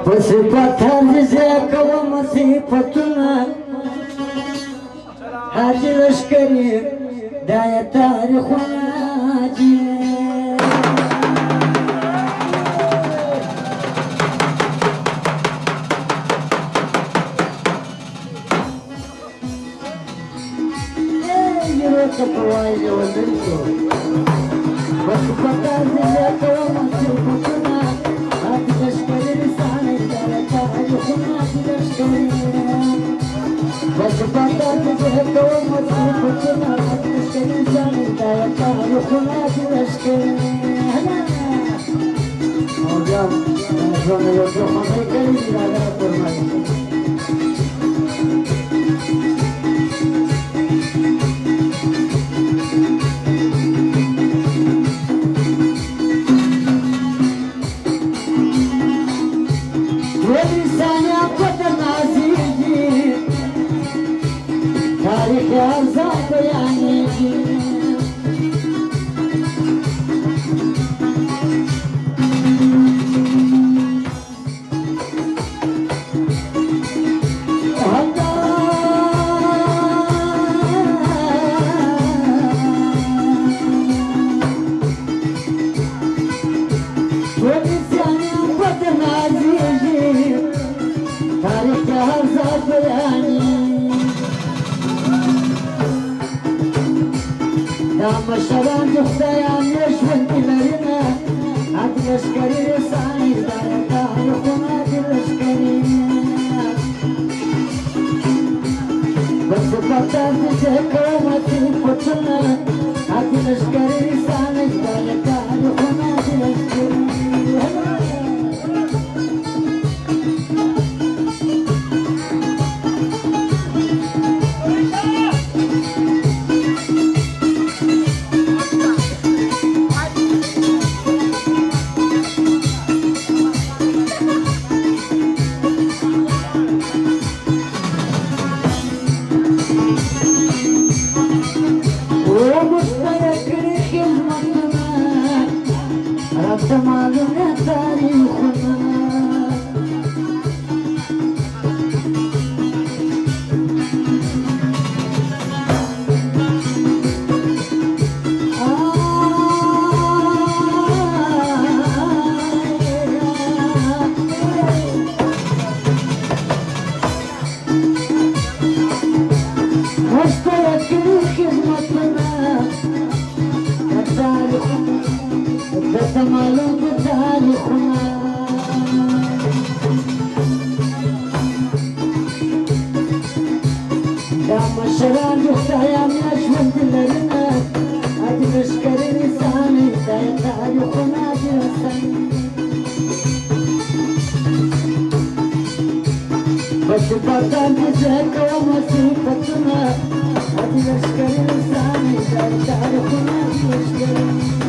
وصفات هرزيك ومصيفتنا هاتي لشكري داية تاريخنا جيل تقوالي ودرسو وصفات هرزيك ومصيفتنا هاتي لشكري لساني داية تاريخنا لشكري وصفات هرزيك ومصيفتنا يا تاريخنا تشكي hocam ben sonra yoklamaya gelin birader kurmayın. Ve kadar nazici tarih yazar yani مشران جفتيان يشوين كلارنا عاد لشكري رسائي داية تاريخنا دي لشكري بس بطان تجيك ومتين فتنا عاد لشكري رسائي داية تاريخنا دي لشكري معلومة تاريخنا واشترك خدمتنا تاريخنا معلوم بتاريخنا يا مشران يختايا نشوف دلرنا هادي نشكري لساني داية تاريخنا جلساني بس بطان تجيك ومصيفتنا هادي نشكري لساني داية تاريخنا جلساني